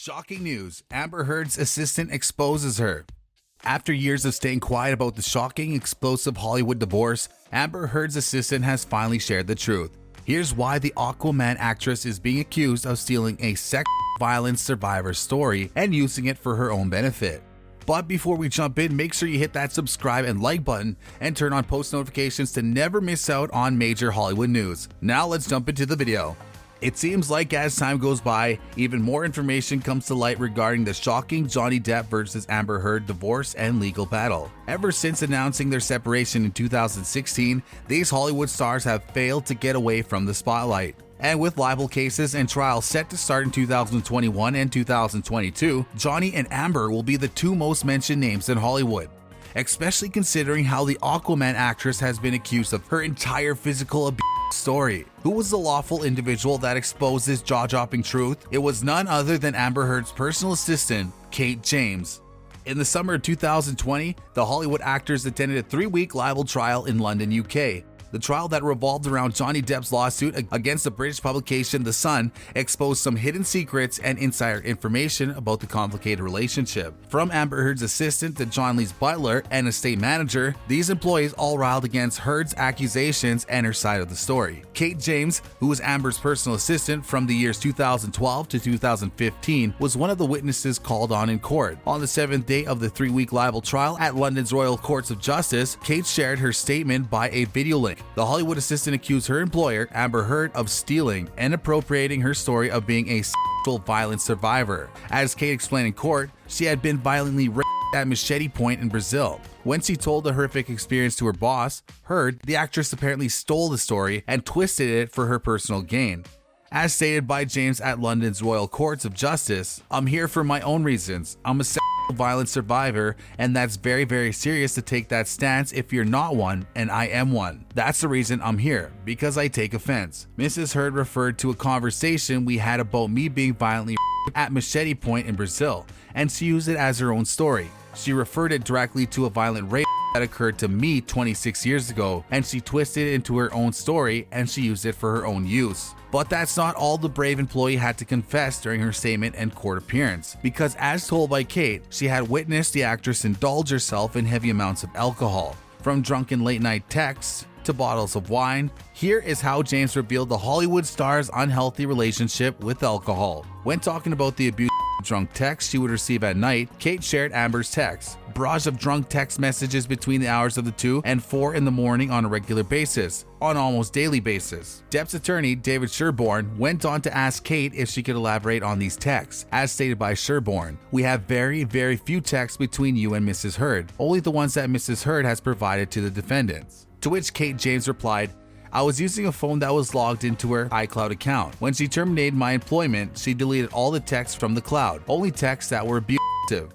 Shocking news, Amber Heard's assistant exposes her. After years of staying quiet about the shocking, explosive Hollywood divorce, Amber Heard's assistant has finally shared the truth. Here's why the Aquaman actress is being accused of stealing a sex violence survivor story and using it for her own benefit. But before we jump in, make sure you hit that subscribe and like button and turn on post notifications to never miss out on major Hollywood news. Now let's jump into the video. It seems like as time goes by, even more information comes to light regarding the shocking Johnny Depp versus Amber Heard divorce and legal battle. Ever since announcing their separation in 2016, these Hollywood stars have failed to get away from the spotlight. And with libel cases and trials set to start in 2021 and 2022, Johnny and Amber will be the two most mentioned names in Hollywood. Especially considering how the Aquaman actress has been accused of her entire physical abuse story. Who was the lawful individual that exposed this jaw-dropping truth? It was none other than Amber Heard's personal assistant, Kate James. In the summer of 2020, the Hollywood actors attended a 3-week libel trial in London, UK. The trial that revolved around Johnny Depp's lawsuit against the British publication The Sun exposed some hidden secrets and insider information about the complicated relationship. From Amber Heard's assistant to John Lee's butler and estate manager, these employees all riled against Heard's accusations and her side of the story. Kate James, who was Amber's personal assistant from the years 2012 to 2015, was one of the witnesses called on in court. On the 7th day of the 3-week libel trial at London's Royal Courts of Justice, Kate shared her statement by a video link. The Hollywood assistant accused her employer, Amber Heard, of stealing and appropriating her story of being a sexual violence survivor. As Kate explained in court, she had been violently raped at Machete Point in Brazil. When she told the horrific experience to her boss, Heard, the actress apparently stole the story and twisted it for her personal gain. As stated by James at London's Royal Courts of Justice, "I'm here for my own reasons. I'm a sexual violence survivor, and that's very serious to take that stance if you're not one, and I am one. That's the reason I'm here, because I take offense." Mrs. Heard referred to a conversation we had about me being violently at Machete Point in Brazil, and she used it as her own story. She referred it directly to a violent rape that occurred to me 26 years ago, and she twisted it into her own story and she used it for her own use. But that's not all the brave employee had to confess during her statement and court appearance, because as told by Kate, she had witnessed the actress indulge herself in heavy amounts of alcohol. From drunken late-night texts to bottles of wine, here is how James revealed the Hollywood star's unhealthy relationship with alcohol. When talking about the abuse drunk texts she would receive at night, Kate shared Amber's texts. Barrage of drunk text messages between the hours of 2 and 4 in the morning on a regular basis, on almost daily basis. Depp's attorney, David Sherborne, went on to ask Kate if she could elaborate on these texts. As stated by Sherborne, "We have very few texts between you and Mrs. Heard, only the ones that Mrs. Heard has provided to the defendants." To which Kate James replied, "I was using a phone that was logged into her iCloud account. When she terminated my employment, she deleted all the texts from the cloud, only texts that were abusive.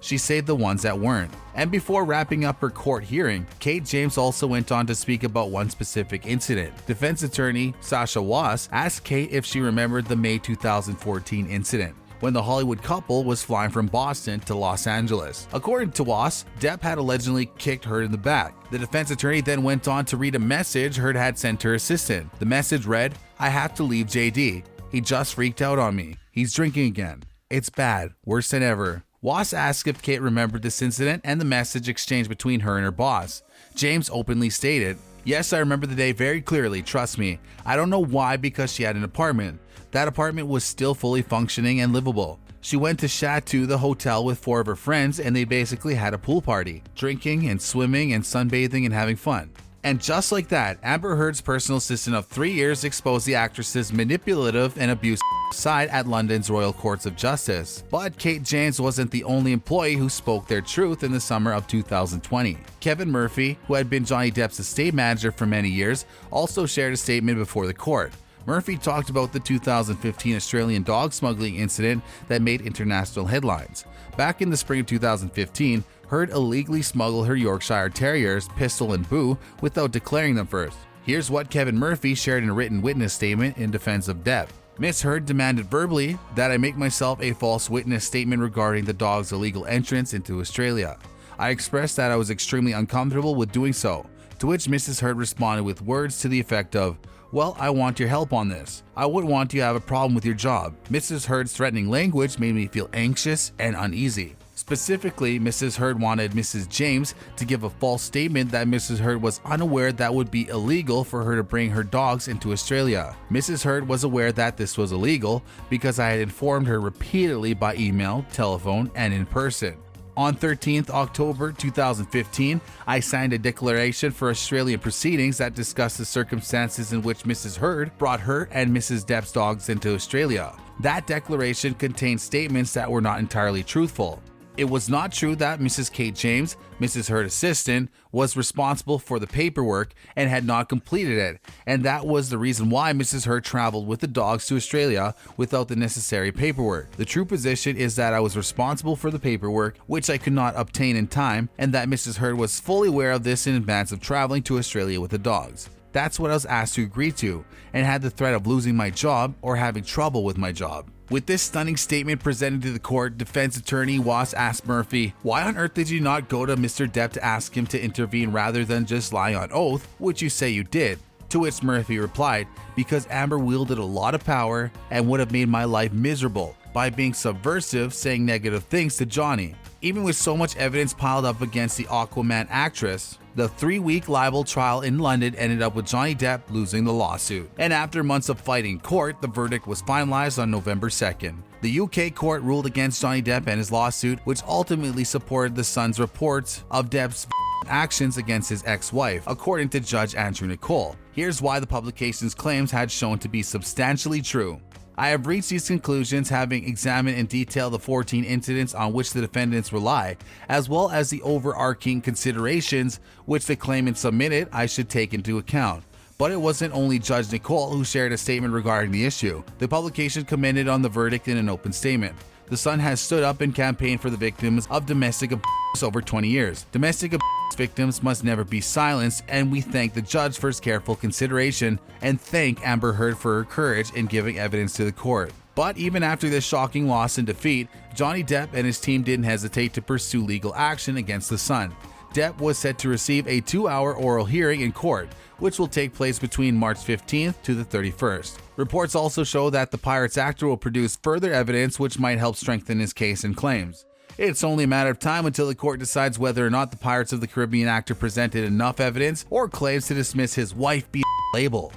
She saved the ones that weren't." And before wrapping up her court hearing, Kate James also went on to speak about one specific incident. Defense attorney Sasha Wass asked Kate if she remembered the May 2014 incident, when the Hollywood couple was flying from Boston to Los Angeles. According to Wass, Depp had allegedly kicked Heard in the back. The defense attorney then went on to read a message Heard had sent her assistant. The message read, "I have to leave JD. He just freaked out on me. He's drinking again. It's bad, worse than ever." Wass asked if Kate remembered this incident and the message exchanged between her and her boss. James openly stated, "Yes, I remember the day very clearly, trust me. I don't know why, because she had an apartment. That apartment was still fully functioning and livable. She went to Chateau, the hotel, with 4 of her friends, and they basically had a pool party, drinking and swimming and sunbathing and having fun." And just like that, Amber Heard's personal assistant of 3 years exposed the actress's manipulative and abusive side at London's Royal Courts of Justice. But Kate James wasn't the only employee who spoke their truth in the summer of 2020. Kevin Murphy, who had been Johnny Depp's estate manager for many years, also shared a statement before the court. Murphy talked about the 2015 Australian dog smuggling incident that made international headlines. Back in the spring of 2015, Heard illegally smuggled her Yorkshire Terriers, Pistol and Boo, without declaring them first. Here's what Kevin Murphy shared in a written witness statement in defense of Depp. "Miss Heard demanded verbally that I make myself a false witness statement regarding the dog's illegal entrance into Australia. I expressed that I was extremely uncomfortable with doing so, to which Mrs. Heard responded with words to the effect of, Well, I want your help on this. I wouldn't want you to have a problem with your job. Mrs. Heard's threatening language made me feel anxious and uneasy. Specifically, Mrs. Heard wanted Mrs. James to give a false statement that Mrs. Heard was unaware that would be illegal for her to bring her dogs into Australia. Mrs. Heard was aware that this was illegal because I had informed her repeatedly by email, telephone, and in person. On 13th October 2015, I signed a declaration for Australian proceedings that discussed the circumstances in which Mrs. Heard brought her and Mrs. Depp's dogs into Australia. That declaration contained statements that were not entirely truthful. It was not true that Mrs. Kate James, Mrs. Heard's assistant, was responsible for the paperwork and had not completed it, and that was the reason why Mrs. Heard traveled with the dogs to Australia without the necessary paperwork. The true position is that I was responsible for the paperwork, which I could not obtain in time, and that Mrs. Heard was fully aware of this in advance of traveling to Australia with the dogs. That's what I was asked to agree to, and had the threat of losing my job or having trouble with my job. With this stunning statement presented to the court, defense attorney Was asked Murphy, "Why on earth did you not go to Mr. Depp to ask him to intervene rather than just lie on oath, which you say you did?" To which Murphy replied, "Because Amber wielded a lot of power and would have made my life miserable by being subversive, saying negative things to Johnny." Even with so much evidence piled up against the Aquaman actress, the 3-week libel trial in London ended up with Johnny Depp losing the lawsuit. And after months of fighting in court, the verdict was finalized on November 2nd. The UK court ruled against Johnny Depp and his lawsuit, which ultimately supported the Sun's reports of Depp's actions against his ex-wife, according to Judge Andrew Nicole. Here's why the publication's claims had shown to be substantially true. I have reached these conclusions having examined in detail the 14 incidents on which the defendants rely, as well as the overarching considerations which the claimant submitted I should take into account. But it wasn't only Judge Nicole who shared a statement regarding the issue. The publication commented on the verdict in an open statement. The Sun has stood up and campaigned for the victims of domestic abuse over 20 years. Domestic abuse victims must never be silenced, and we thank the judge for his careful consideration and thank Amber Heard for her courage in giving evidence to the court. But even after this shocking loss and defeat, Johnny Depp and his team didn't hesitate to pursue legal action against the Sun. Depp was set to receive a 2-hour oral hearing in court, which will take place between March 15th to the 31st. Reports also show that the Pirates actor will produce further evidence which might help strengthen his case and claims. It's only a matter of time until the court decides whether or not the Pirates of the Caribbean actor presented enough evidence or claims to dismiss his wife beating label.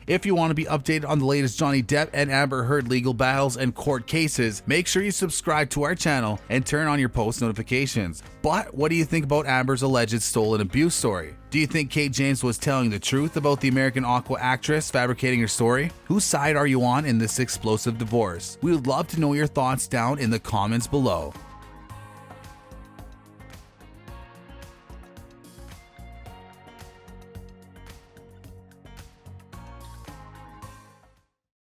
If you want to be updated on the latest Johnny Depp and Amber Heard legal battles and court cases, make sure you subscribe to our channel and turn on your post notifications. But what do you think about Amber's alleged stolen abuse story? Do you think Kate James was telling the truth about the American Aqua actress fabricating her story? Whose side are you on in this explosive divorce? We would love to know your thoughts down in the comments below.